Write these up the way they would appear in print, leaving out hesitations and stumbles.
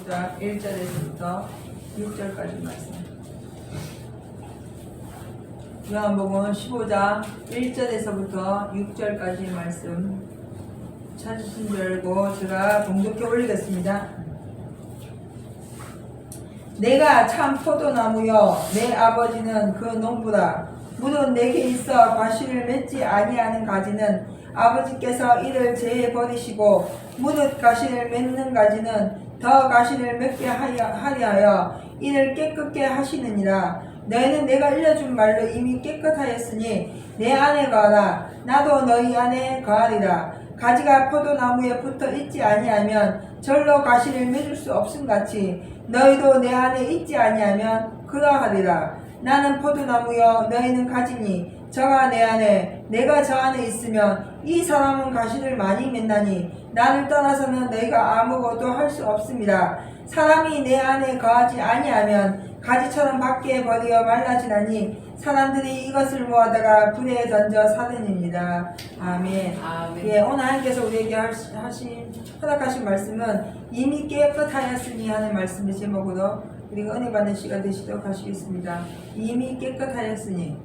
15장 1절에서부터 6절까지 말씀. 요한복음 15장 1절에서부터 6절까지 말씀 찾으신 줄 알고 제가 봉독해 올리겠습니다. 내가 참 포도나무여 내 아버지는 그 농부라. 무릇 내게 있어 과실을 맺지 아니하는 가지는 아버지께서 이를 제해 버리시고 무릇 가시를 맺는 가지는 더 가시를 맺게 하리하여 이를 깨끗게 하시느니라. 너희는 내가 일러준 말로 이미 깨끗하였으니 내 안에 거하라. 나도 너희 안에 거하리라. 가지가 포도나무에 붙어 있지 아니하면 절로 가시를 맺을 수 없음같이 너희도 내 안에 있지 아니하면 그러하리라. 나는 포도나무여 너희는 가지니 저가 내 안에 내가 저 안에 있으면 이 사람은 가시를 많이 맺나니 나를 떠나서는 너희가 아무것도 할 수 없습니다. 사람이 내 안에 거하지 아니하면 가지처럼 밖에 버리어 말라지나니 사람들이 이것을 모아다가 불에 던져 사느니라. 아멘. 아멘. 예, 오늘 하나님께서 우리에게 허락하신 말씀은 이미 깨끗하였으니 하는 말씀의 제목으로 우리가 은혜 받는 시간 되시도록 하시겠습니다. 이미 깨끗하였으니.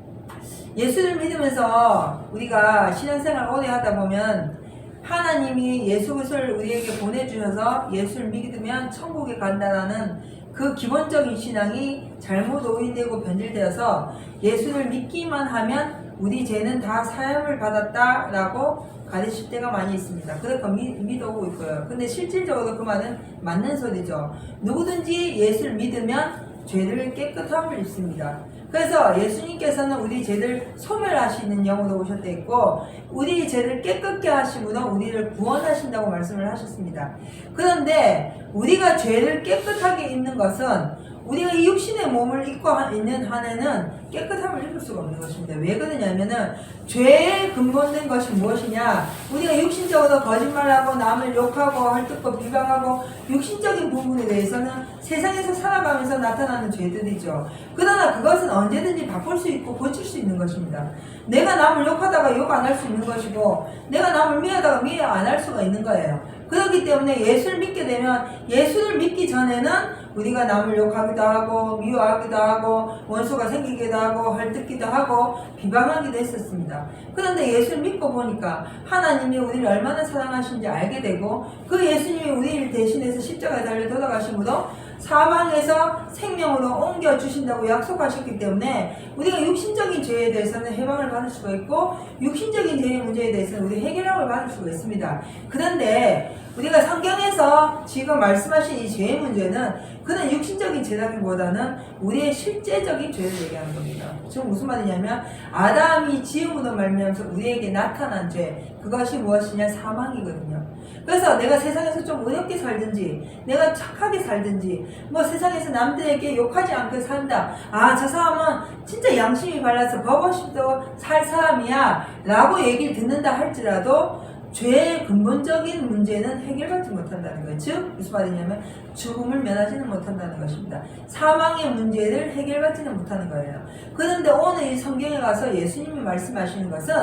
예수를 믿으면서 우리가 신앙생활 오래 하다 보면 하나님이 예수 그리스도를 우리에게 보내주셔서 예수를 믿으면 천국에 간다라는 그 기본적인 신앙이 잘못 오인되고 변질되어서 예수를 믿기만 하면 우리 죄는 다 사함을 받았다라고 가르칠 때가 많이 있습니다. 그렇게 믿어오고 있고요. 근데 실질적으로 그 말은 맞는 소리죠. 누구든지 예수를 믿으면 죄를 깨끗함을 입습니다. 그래서 예수님께서는 우리 죄를 소멸하시는 영으로 오셨대 있고 우리 죄를 깨끗게 하심으로 우리를 구원하신다고 말씀을 하셨습니다. 그런데 우리가 죄를 깨끗하게 입는 것은 우리가 이 육신의 몸을 입고 있는 한에는 깨끗함을 입을 수가 없는 것입니다. 왜 그러냐면은 죄의 근본된 것이 무엇이냐? 우리가 육신적으로 거짓말하고 남을 욕하고 헐뜯고 비방하고 육신적인 부분에 대해서는 세상에서 살아가면서 나타나는 죄들이죠. 그러나 그것은 언제든지 바꿀 수 있고 고칠 수 있는 것입니다. 내가 남을 욕하다가 욕 안 할 수 있는 것이고 내가 남을 미워하다가 미워 안 할 수가 있는 거예요. 그렇기 때문에 예수를 믿게 되면 예수를 믿기 전에는 우리가 남을 욕하기도 하고 미워하기도 하고 원수가 생기기도 하고 헐뜯기도 하고 비방하기도 했었습니다. 그런데 예수를 믿고 보니까 하나님이 우리를 얼마나 사랑하시는지 알게 되고 그 예수님이 우리를 대신해서 십자가에 달려 돌아가심으로 사망에서 생명으로 옮겨주신다고 약속하셨기 때문에 우리가 육신적인 죄에 대해서는 해방을 받을 수가 있고 육신적인 죄의 문제에 대해서는 우리 해결함을 받을 수가 있습니다. 그런데 우리가 성경에서 지금 말씀하신 이 죄의 문제는 그는 육신적인 죄라기보다는 우리의 실제적인 죄를 얘기하는 겁니다. 지금 무슨 말이냐면 아담이 지음으로 말미암아서 우리에게 나타난 죄, 그것이 무엇이냐? 사망이거든요. 그래서 내가 세상에서 좀 어렵게 살든지 내가 착하게 살든지 뭐 세상에서 남들에게 욕하지 않고 산다. 아, 저 사람은 진짜 양심이 발라서 버거시도 살 사람이야 라고 얘기를 듣는다 할지라도 죄의 근본적인 문제는 해결받지 못한다는 거예요. 즉 무슨 말이냐면 죽음을 면하지는 못한다는 것입니다. 사망의 문제를 해결받지는 못하는 거예요. 그런데 오늘 이 성경에 가서 예수님이 말씀하시는 것은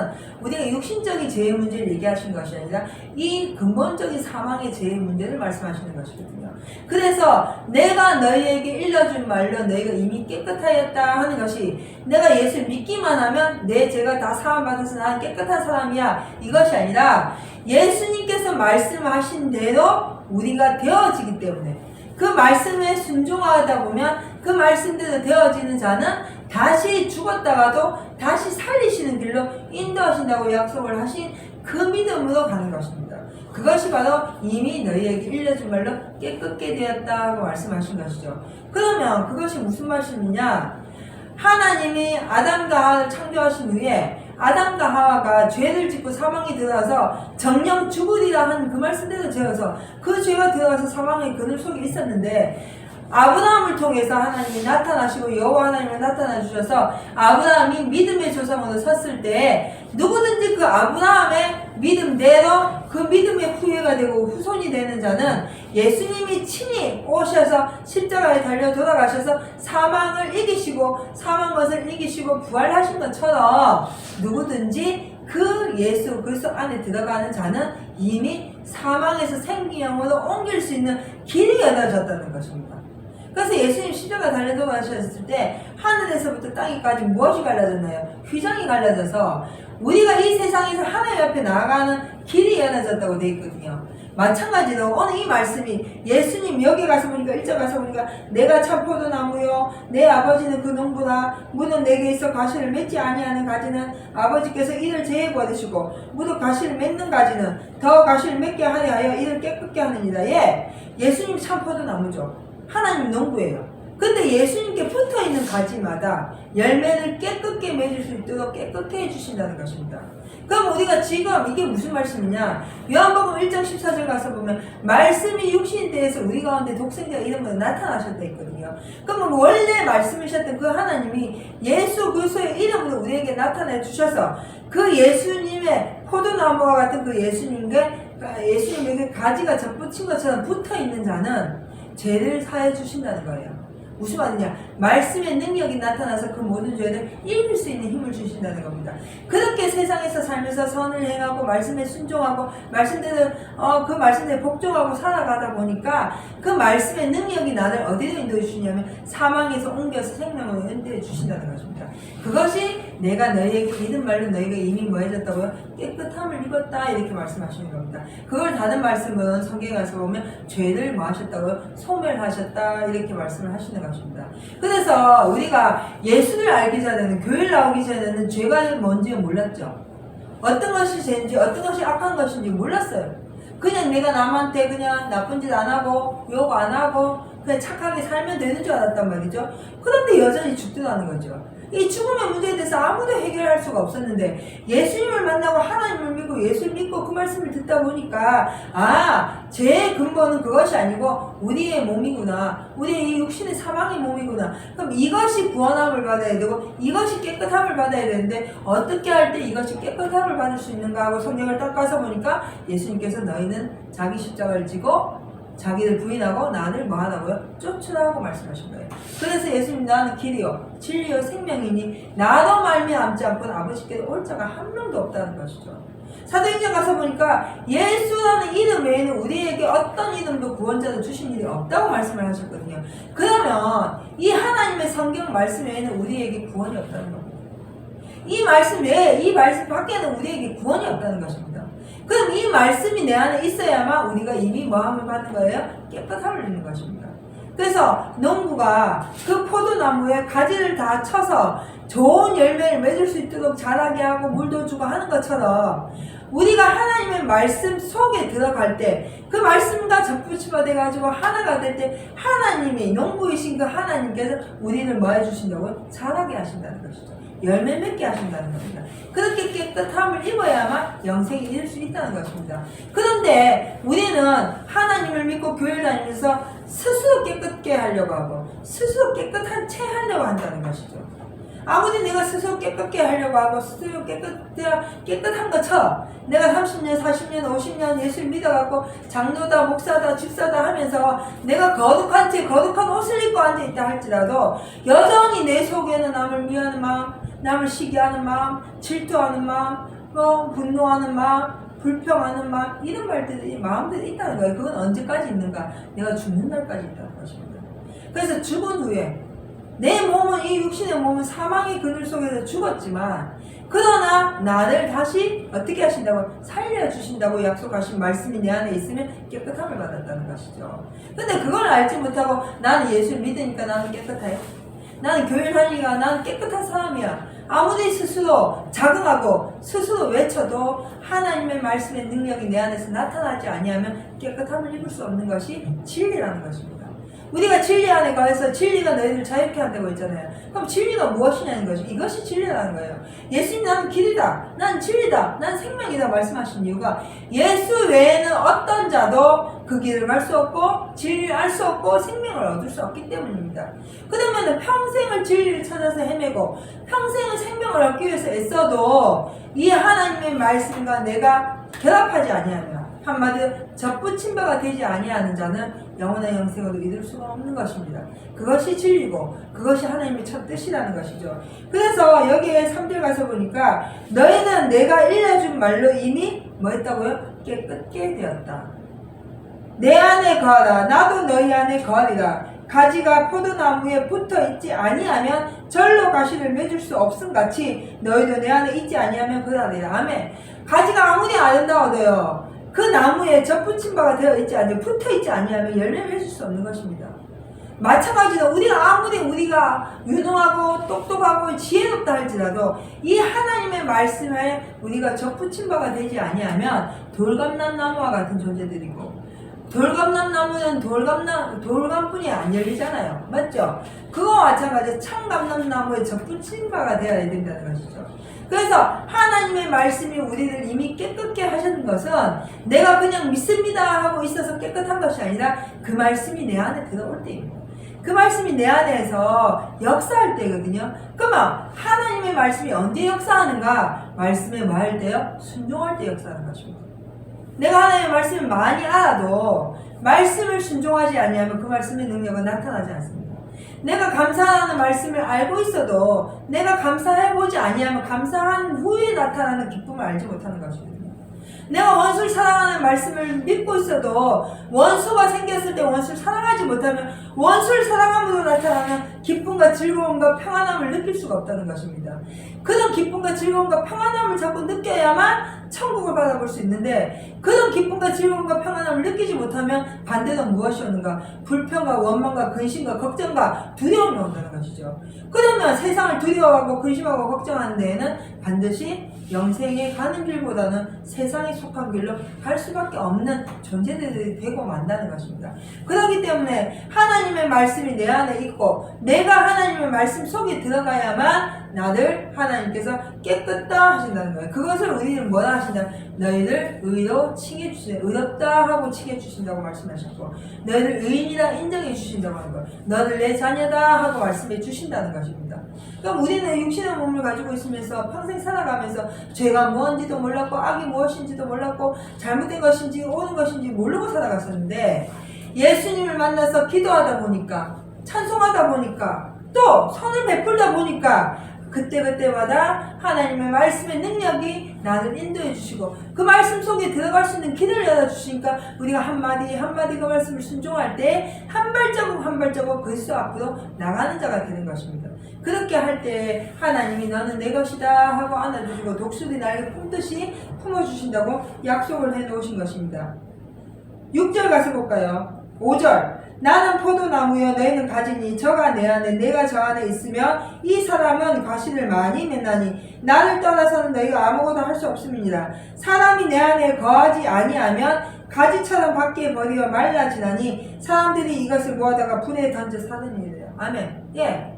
우리가 육신적인 죄의 문제를 얘기하시는 것이 아니라 이 근본적인 사망의 죄의 문제를 말씀하시는 것이거든요. 그래서 내가 너희에게 일러준 말로 너희가 이미 깨끗하였다 하는 것이 내가 예수를 믿기만 하면 내 죄가 다 사함받아서 나는 깨끗한 사람이야 이것이 아니라 예수님께서 말씀하신 대로 우리가 되어지기 때문에 그 말씀에 순종하다 보면 그 말씀대로 되어지는 자는 다시 죽었다가도 다시 살리시는 길로 인도하신다고 약속을 하신 그 믿음으로 가는 것입니다. 그것이 바로 이미 너희에게 일러준 말로 깨끗게 되었다고 말씀하신 것이죠. 그러면 그것이 무슨 말씀이냐? 하나님이 아담과 하와를 창조하신 후에 아담과 하와가 죄를 짓고 사망에 들어가서 정령 죽으리라 하는 그 말씀대로 되어서 그 죄가 들어가서 사망의 그늘 속에 있었는데 아브라함을 통해서 하나님이 나타나시고 여호와 하나님을 나타나 주셔서 아브라함이 믿음의 조상으로 섰을 때 누구든지 그 아브라함의 믿음대로 그 믿음의 후예가 되고 후손이 되는 자는 예수님이 친히 오셔서 십자가에 달려 돌아가셔서 사망을 이기시고 사망 것을 이기시고 부활하신 것처럼 누구든지 그 예수 그리스도 안에 들어가는 자는 이미 사망에서 생명으로 옮길 수 있는 길이 열어졌다는 것입니다. 그래서 예수님 십자가 달려 돌아가셨을 때 하늘에서부터 땅에까지 무엇이 갈라졌나요? 휘장이 갈라져서 우리가 이 세상에서 하나님 앞에 나아가는 길이 열어졌다고 되어 있거든요. 마찬가지로 오늘 이 말씀이 예수님 여기 가서 보니까 1절 가서 보니까 내가 참 포도나무요 내 아버지는 그 농부라 무도 내게 있어 가시를 맺지 아니하는 가지는 아버지께서 이를 제해버리시고 무도 가시를 맺는 가지는 더 가시를 맺게 하려 하여 이를 깨끗게 하느니라. 예, 예수님 참 포도나무죠. 하나님 농부예요. 근데 예수님께 붙어있는 가지마다 열매를 깨끗게 맺을 수 있도록 깨끗게 해주신다는 것입니다. 그럼 우리가 지금 이게 무슨 말씀이냐? 요한복음 1장 14절 가서 보면 말씀이 육신이 되어서 우리 가운데 독생자 이름으로 나타나셨다 했거든요. 그러면 원래 말씀이셨던 그 하나님이 예수 그리스도의 이름으로 우리에게 나타내 주셔서 그 예수님의 포도나무와 같은 그 예수님에게 가지가 접붙인 것처럼 붙어있는 자는 죄를 사해 주신다는 거예요. 무슨 말이냐? 말씀의 능력이 나타나서 그 모든 죄를 이길 수 있는 힘을 주신다는 겁니다. 그렇게 세상에서 살면서 선을 행하고 말씀에 순종하고 말씀대로 그 말씀대로 복종하고 살아가다 보니까 그 말씀의 능력이 나를 어디로 인도해 주시냐면 사망에서 옮겨서 생명으로 인도해 주신다는 것입니다. 그것이 내가 너희에게 믿은 말로 너희가 이미 뭐 해졌다고요? 깨끗함을 입었다 이렇게 말씀하시는 겁니다. 그걸 다른 말씀은 성경에 가서 보면 죄를 뭐 하셨다고요? 소멸하셨다 이렇게 말씀을 하시는 것입니다. 그래서 우리가 예수를 알기 전에는 교회를 나오기 전에는 죄가 뭔지 몰랐죠. 어떤 것이 죄인지 어떤 것이 악한 것인지 몰랐어요. 그냥 내가 남한테 그냥 나쁜 짓 안 하고 욕 안 하고 그냥 착하게 살면 되는 줄 알았단 말이죠. 그런데 여전히 죽더라는 거죠. 이 죽음의 문제에 대해서 아무도 해결할 수가 없었는데 예수님을 만나고 하나님을 믿고 예수를 믿고 그 말씀을 듣다 보니까 죄의 근본은 그것이 아니고 우리의 몸이구나. 우리의 이 육신의 사망의 몸이구나. 그럼 이것이 구원함을 받아야 되고 이것이 깨끗함을 받아야 되는데 어떻게 할 때 이것이 깨끗함을 받을 수 있는가 하고 성경을 딱 가서 보니까 예수님께서 너희는 자기 십자가를 지고 자기를 부인하고 나를 뭐 하라고요? 쫓으라고 말씀하신 거예요. 그래서 예수님 나는 길이요 진리요 생명이니 나로 말미암지 않고는 아버지께로 올 자가 한 명도 없다는 것이죠. 사도행전 가서 보니까 예수라는 이름 외에는 우리에게 어떤 이름도 구원자도 주신 일이 없다고 말씀을 하셨거든요. 그러면 이 하나님의 성경 말씀 외에는 우리에게 구원이 없다는 겁니다. 이 말씀 외에 이 말씀 밖에는 우리에게 구원이 없다는 것입니다. 그럼 이 말씀이 내 안에 있어야만 우리가 이미 뭐함을 받는 거예요? 깨끗함을 얻는 것입니다. 그래서 농부가 그 포도나무에 가지를 다 쳐서 좋은 열매를 맺을 수 있도록 자라게 하고 물도 주고 하는 것처럼 우리가 하나님의 말씀 속에 들어갈 때 그 말씀과 접붙이가 돼가지고 하나가 될 때 하나님이 농부이신 그 하나님께서 우리를 뭐 해주신다고요? 자라게 하신다는 것이죠. 열매 맺게 하신다는 겁니다. 그렇게 깨끗함을 입어야만 영생이 이룰 수 있다는 것입니다. 그런데 우리는 하나님을 믿고 교회를 다니면서 스스로 깨끗게 하려고 하고 스스로 깨끗한 채 하려고 한다는 것이죠. 아무리 내가 스스로 깨끗게 하려고 하고 스스로 깨끗한 것처럼 내가 30년, 40년, 50년 예수를 믿어갖고 장로다, 목사다, 집사다 하면서 내가 거룩한 채 거룩한 옷을 입고 앉아있다 할지라도 여전히 내 속에는 남을 미워하는 마음, 남을 시기하는 마음, 질투하는 마음, 분노하는 마음, 불평하는 마음 이런 마음들이 있다는 거예요. 그건 언제까지 있는가? 내가 죽는 날까지 있다는 것입니다. 그래서 죽은 후에 내 몸은 이 육신의 몸은 사망의 그늘 속에서 죽었지만 그러나 나를 다시 어떻게 하신다고? 살려주신다고 약속하신 말씀이 내 안에 있으면 깨끗함을 받았다는 것이죠. 근데 그걸 알지 못하고 나는 예수를 믿으니까 나는 깨끗해. 나는 교회를 다니니까 나는 깨끗한 사람이야. 아무리 스스로 자긍하고 스스로 외쳐도 하나님의 말씀의 능력이 내 안에서 나타나지 아니하면 깨끗함을 입을 수 없는 것이 진리라는 것입니다. 우리가 진리 안에 거해서 진리가 너희를 자유케 한다고 했잖아요. 그럼 진리가 무엇이냐는 거죠. 이것이 진리라는 거예요. 예수님 나는 길이다. 난 진리다. 난 생명이다 말씀하신 이유가 예수 외에는 어떤 자도 그 길을 갈 수 없고 진리를 알 수 없고 생명을 얻을 수 없기 때문입니다. 그러면 평생을 진리를 찾아서 헤매고 평생을 생명을 얻기 위해서 애써도 이 하나님의 말씀과 내가 결합하지 아니하면 한마디로 접붙임 바가 되지 아니하는 자는 영원한 영생으로 이룰 수가 없는 것입니다. 그것이 진리고 그것이 하나님의 첫 뜻이라는 것이죠. 그래서 여기에 3절 가서 보니까 너희는 내가 일러준 말로 이미 뭐 했다고요? 깨끗게 되었다. 내 안에 거하라. 나도 너희 안에 거하리라. 가지가 포도나무에 붙어있지 아니하면 절로 가시를 맺을 수 없음같이 너희도 내 안에 있지 아니하면 그러하리라. 아멘. 가지가 아무리 아름다워도요 그 나무에 접붙임 바가 되어 있지 아니하면 붙어있지 아니하면 열매를 맺을 수 없는 것입니다. 마찬가지로 우리가 유능하고 똑똑하고 지혜롭다 할지라도 이 하나님의 말씀에 우리가 접붙임 바가 되지 아니하면 돌감난 나무와 같은 존재들이고, 돌감난 나무는 돌감뿐이 안 열리잖아요. 맞죠? 그거와 마찬가지로 참감난 나무에 접붙임 바가 되어야 된다는 것이죠. 그래서 하나님의 말씀이 우리를 이미 깨끗게 하시는 것은 내가 그냥 믿습니다 하고 있어서 깨끗한 것이 아니라 그 말씀이 내 안에 들어올 때입니다. 그 말씀이 내 안에서 역사할 때거든요. 그러면 하나님의 말씀이 언제 역사하는가? 말씀에 뭐 할 때요? 순종할 때 역사하는 것입니다. 내가 하나님의 말씀을 많이 알아도 말씀을 순종하지 아니하면 그 말씀의 능력은 나타나지 않습니다. 내가 감사하는 말씀을 알고 있어도 내가 감사해보지 아니하면 감사한 후에 나타나는 기쁨을 알지 못하는 것입니다. 내가 원수를 사랑하는 말씀을 믿고 있어도 원수가 생겼을 때 원수를 사랑하지 못하면 원수를 사랑함으로 나타나는 기쁨과 즐거움과 평안함을 느낄 수가 없다는 것입니다. 그런 기쁨과 즐거움과 평안함을 자꾸 느껴야만 천국을 받아볼 수 있는데, 그런 기쁨과 즐거움과 평안함을 느끼지 못하면 반대로 무엇이 오는가? 불평과 원망과 근심과 걱정과 두려움이 온다는 것이죠. 그러면 세상을 두려워하고 근심하고 걱정하는 데에는 반드시 영생에 가는 길보다는 세상에 속한 길로 갈 수밖에 없는 존재들이 되고 만다는 것입니다. 그렇기 때문에 하나님의 말씀이 내 안에 있고 내가 하나님의 말씀 속에 들어가야만 나를 하나님께서 깨끗다 하신다는 거예요. 그것을 우리는 뭐라 하신다? 너희를 의로 칭해 주신다. 의롭다 하고 칭해 주신다고 말씀하셨고, 너희를 의인이라 인정해 주신다고 하는 거예요. 너를 내 자녀다 하고 말씀해 주신다는 것입니다. 그럼 우리는 육신의 몸을 가지고 있으면서 평생 살아가면서 죄가 뭔지도 몰랐고 악이 무엇인지도 몰랐고 잘못된 것인지 옳은 것인지 모르고 살아갔었는데, 예수님을 만나서 기도하다 보니까, 찬송하다 보니까, 또 선을 베풀다 보니까 그때마다 하나님의 말씀의 능력이 나를 인도해 주시고 그 말씀 속에 들어갈 수 있는 길을 열어주시니까 우리가 한마디 한마디 그 말씀을 순종할 때 한 발자국 그리스도 앞으로 나가는 자가 되는 것입니다. 그렇게 할 때 하나님이 너는 내 것이다 하고 안아주시고 독수리 날개 품듯이 품어주신다고 약속을 해놓으신 것입니다. 6절 가서 볼까요? 5절. 나는 포도나무여 너희는 가지니 저가 내 안에 내가 저 안에 있으며 이 사람은 과실을 많이 맺나니 나를 떠나서는 너희가 아무것도 할 수 없음이니라. 사람이 내 안에 거하지 아니하면 가지처럼 밖에 버리어 말라지나니 사람들이 이것을 모아다가 불에 던져 사느니라. 아멘. 예.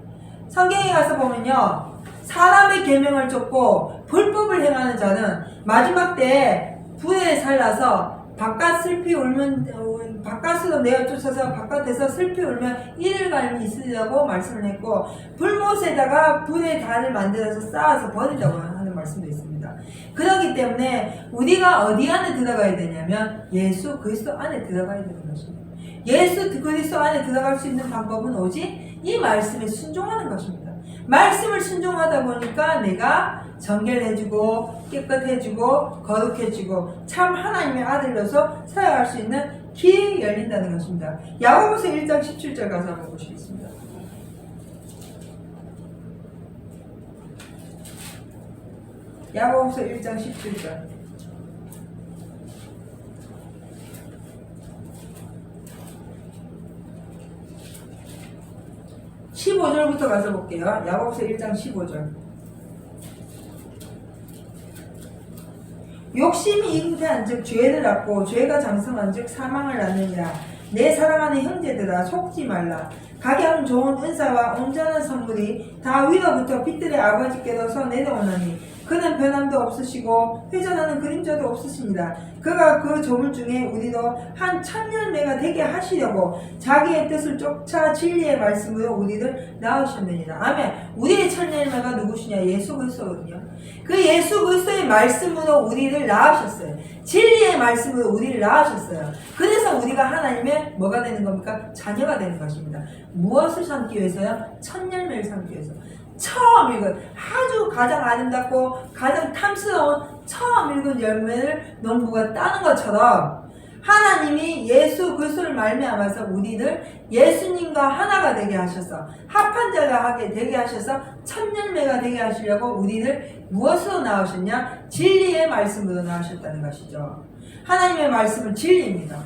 성경에 가서 보면요, 사람의 계명을 쫓고 불법을 행하는 자는 마지막 때에 불에 살라서 바깥으로 내어쫓아서 바깥에서 슬피 울면 이를갈미 있으리라고 말씀을 했고, 불못에다가 불의 단을 만들어서 쌓아서 버리라고 하는 말씀도 있습니다. 그렇기 때문에 우리가 어디 안에 들어가야 되냐면 예수 그리스도 안에 들어가야 되는 것입니다. 예수 그리스도 안에 들어갈 수 있는 방법은 오직 이 말씀에 순종하는 것입니다. 말씀을 순종하다 보니까 내가 정결해지고 깨끗해지고 거룩해지고 참 하나님의 아들로서 살아갈 수 있는 길이 열린다는 것입니다. 야고보서 1장 17절 가서 한번 보시겠습니다. 야고보서 1장 17절. (15절부터) 가서 볼게요. 야고보서 1장 15절. 욕심이 잉태한 즉 죄를 낳고 죄가 장성한 즉 사망을 낳느니라. 내 사랑하는 형제들아 속지 말라. 각양 좋은 은사와 온전한 선물이 다 위로부터 빛들의 아버지께로서 내려오나니 그는 변함도 없으시고 회전하는 그림자도 없으시니라. 그가 그 조물 중에 우리도 한 천열매가 되게 하시려고 자기의 뜻을 쫓아 진리의 말씀으로 우리를 낳으셨느니라. 아멘. 우리의 천열매가 누구시냐? 예수 그리스도거든요. 그 예수 그리스도의 말씀으로 우리를 낳으셨어요. 진리의 말씀으로 우리를 낳으셨어요. 그래서 우리가 하나님의 뭐가 되는 겁니까? 자녀가 되는 것입니다. 무엇을 삼기 위해서요? 천열매를 삼기 위해서. 처음 읽은, 아주 가장 아름답고 가장 탐스러운 처음 읽은 열매를 농부가 따는 것처럼 하나님이 예수 그리스도를 말미암아서 우리를 예수님과 하나가 되게 하셔서 합한 자가 되게 하셔서 천열매가 되게 하시려고 우리를 무엇으로 낳으셨냐? 진리의 말씀으로 낳으셨다는 것이죠. 하나님의 말씀은 진리입니다.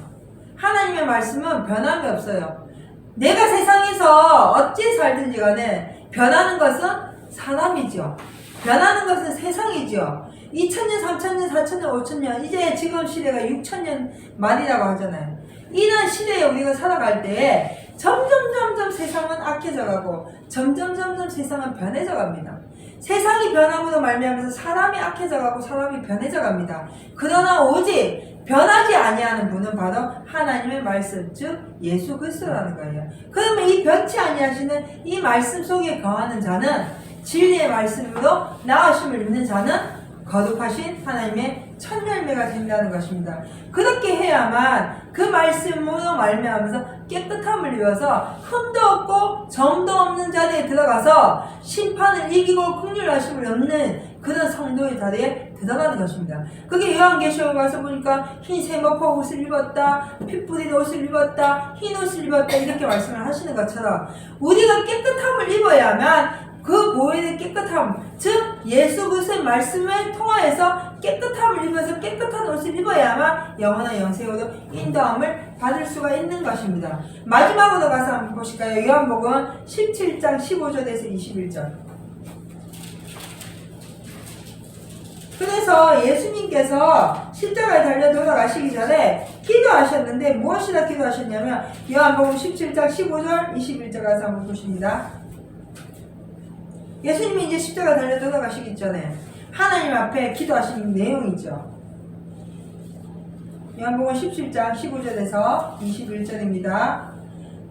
하나님의 말씀은 변함이 없어요. 내가 세상에서 어찌 살든지 간에 변하는 것은 사람이죠. 변하는 것은 세상이죠. 2000년, 3000년, 4000년, 5000년, 이제 지금 시대가 6000년 말이라고 하잖아요. 이런 시대에 우리가 살아갈 때 점점 세상은 악해져 가고 점점 세상은 변해져 갑니다. 세상이 변함으로 말미암아서 사람이 악해져 가고 사람이 변해져 갑니다. 그러나 오직 변하지 아니하는 분은 바로 하나님의 말씀, 즉 예수 그리스도라는 거예요. 그러면 이 변치 아니하시는 이 말씀 속에 거하는 자는 진리의 말씀으로 나으심을 입는 자는 거룩하신 하나님의 천열매가 된다는 것입니다. 그렇게 해야만 그 말씀으로 말미암아서 깨끗함을 이어서 흠도 없고 점도 없는 자리에 들어가서 심판을 이기고 긍휼하심을 얻는 그런 성도의 자리에 들어가는 것입니다. 그게 요한계시록에 가서 보니까 흰 세모포 옷을 입었다, 피 뿌린 옷을 입었다, 흰 옷을 입었다 이렇게 말씀을 하시는 것처럼 우리가 깨끗함을 입어야만 그 보혈의 깨끗함, 즉 예수 그리스도의 말씀을 통하여서 깨끗함을 입어서 깨끗한 옷을 입어야만 영원한 영생으로 인도함을 받을 수가 있는 것입니다. 마지막으로 가서 한번 보실까요? 요한복음 17장 15절에서 21절. 그래서 예수님께서 십자가에 달려 돌아가시기 전에 기도하셨는데 무엇이라 기도하셨냐면 요한복음 17장 15절 21절 가서 한번 보십니다. 예수님이 이제 십자가 달려 돌아가시기 전에 하나님 앞에 기도하신 내용이죠. 요한복음 17장 15절에서 21절입니다.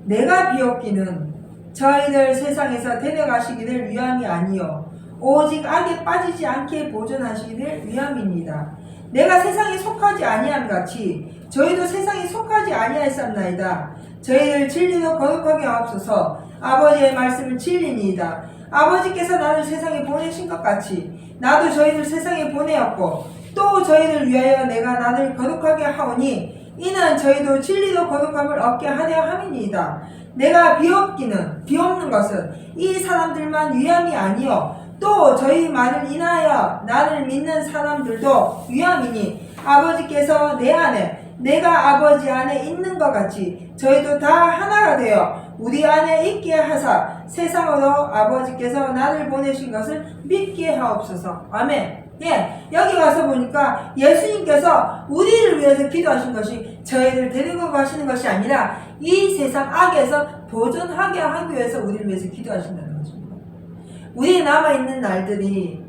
내가 비옵기는 저희를 세상에서 데려가시기를 위함이 아니요 오직 악에 빠지지 않게 보존하시기를 위함입니다. 내가 세상에 속하지 아니함 같이 저희도 세상에 속하지 아니하였사옵나이다. 저희를 진리로 거룩하게 하옵소서. 아버지의 말씀은 진리니이다. 아버지께서 나를 세상에 보내신 것 같이 나도 저희를 세상에 보내었고 또 저희를 위하여 내가 나를 거룩하게 하오니 이는 저희도 진리로 거룩함을 얻게 하려 함이니이다. 내가 비옵는 것은 이 사람들만 위함이 아니요 또 저희 말을 인하여 나를 믿는 사람들도 위함이니 아버지께서 내 안에 내가 아버지 안에 있는 것 같이 저희도 다 하나가 되어 우리 안에 있게 하사 세상으로 아버지께서 나를 보내신 것을 믿게 하옵소서. 아멘. 예, 여기 와서 보니까 예수님께서 우리를 위해서 기도하신 것이 저희를 데리고 가시는 것이 아니라 이 세상 악에서 보존하게 하기 위해서 우리를 위해서 기도하신다는 것입니다. 우리의 남아있는 날들이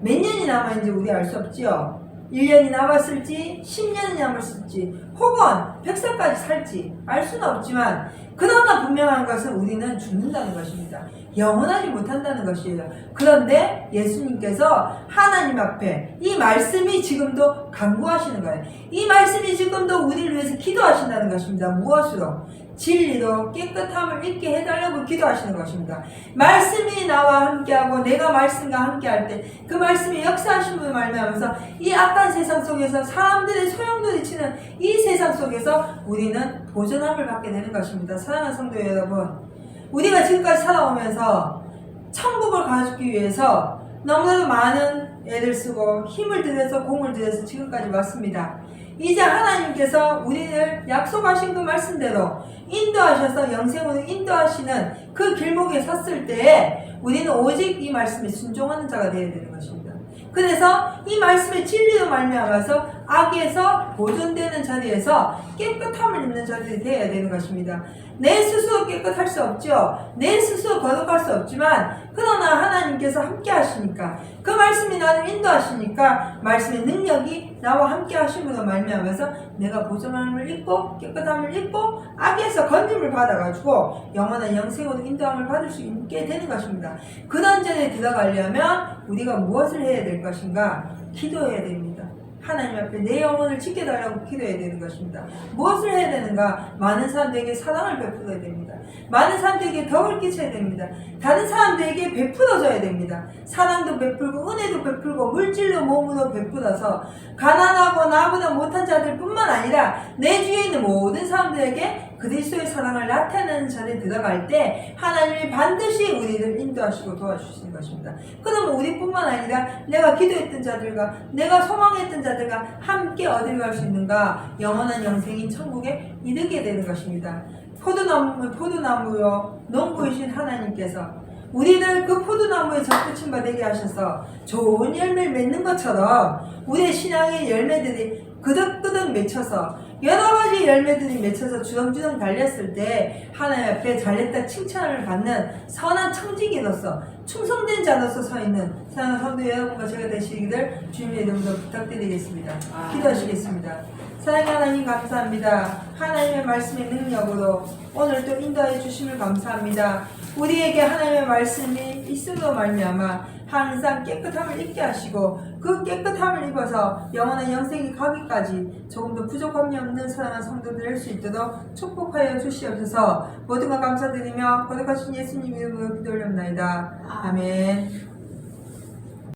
몇 년이 남아있는지 우리 알 수 없지요. 1년이 남았을지 10년이 남았을지 혹은 100살까지 살지 알 수는 없지만 그러나 분명한 것은 우리는 죽는다는 것입니다. 영원하지 못한다는 것이에요. 그런데 예수님께서 하나님 앞에 이 말씀이 지금도 간구하시는 거예요. 이 말씀이 지금도 우리를 위해서 기도하신다는 것입니다. 무엇으로? 진리로 깨끗함을 잊게 해달라고 기도하시는 것입니다. 말씀이 나와 함께하고 내가 말씀과 함께할 때 그 말씀이 역사하심으로 말미암아서 이 악한 세상 속에서 사람들의 소용돌이 치는 이 세상 속에서 우리는 보존함을 받게 되는 것입니다. 사랑하는 성도 여러분, 우리가 지금까지 살아오면서 천국을 가주기 위해서 너무나도 많은 애를 쓰고 힘을 들여서 공을 들여서 지금까지 왔습니다. 이제 하나님께서 우리를 약속하신 그 말씀대로 인도하셔서 영생으로 인도하시는 그 길목에 섰을 때에 우리는 오직 이 말씀에 순종하는 자가 되어야 되는 것입니다. 그래서 이 말씀의 진리로 말미암아서 악에서 보존되는 자리에서 깨끗함을 입는 자들이 되어야 되는 것입니다. 내 스스로 깨끗할 수 없죠. 내 스스로 거룩할 수 없지만 그러나 하나님께서 함께 하시니까 그 말씀이 나를 인도하시니까 말씀의 능력이 나와 함께 하심으로 말미암아서 내가 보존함을 입고 깨끗함을 입고 악에서 건짐을 받아가지고 영원한 영생으로 인도함을 받을 수 있게 되는 것입니다. 그 던전에 들어가려면 우리가 무엇을 해야 될 것인가? 기도해야 됩니다. 하나님 앞에 내 영혼을 지켜달라고 기도해야 되는 것입니다. 무엇을 해야 되는가? 많은 사람들에게 사랑을 베풀어야 됩니다. 많은 사람들에게 덕을 끼쳐야 됩니다. 다른 사람들에게 베풀어줘야 됩니다. 사랑도 베풀고 은혜도 베풀고 물질로 몸으로 베풀어서 가난하고 나보다 못한 자들 뿐만 아니라 내 주위에 있는 모든 사람들에게 그리스도의 사랑을 나타내는 자리에 들어갈 때 하나님이 반드시 우리를 인도하시고 도와주시는 것입니다. 그러면 우리뿐만 아니라 내가 기도했던 자들과 내가 소망했던 자들과 함께 어디를 갈 수 있는가? 영원한 영생인 천국에 이르게 되는 것입니다. 포도나무요 농부이신 하나님께서 우리를 그 포도나무에 접붙임 바 되게 하셔서 좋은 열매를 맺는 것처럼 우리의 신앙의 열매들이 그득그득 맺혀서 여러가지 열매들이 맺혀서 주렁주렁 달렸을 때 하나님 앞에 잘했다 칭찬을 받는 선한 청지기로서 충성된 자로서 서 있는 사랑하는 성도 여러분과 제가 되시기를 주님의 이름으로 부탁드리겠습니다. 기도하시겠습니다. 사랑의 하나님 감사합니다. 하나님의 말씀의 능력으로 오늘도 인도해 주심을 감사합니다. 우리에게 하나님의 말씀이 있음으로 말미암아 항상 깨끗함을 입게 하시고 그 깨끗함을 입어서 영원한 영생이 가기까지 조금도 부족함이 없는 사랑하는 성도들 될 수 있도록 축복하여 주시옵소서. 모든 것 감사드리며 거룩하신 예수님 이름으로 기도 올려옵나이다. 아멘.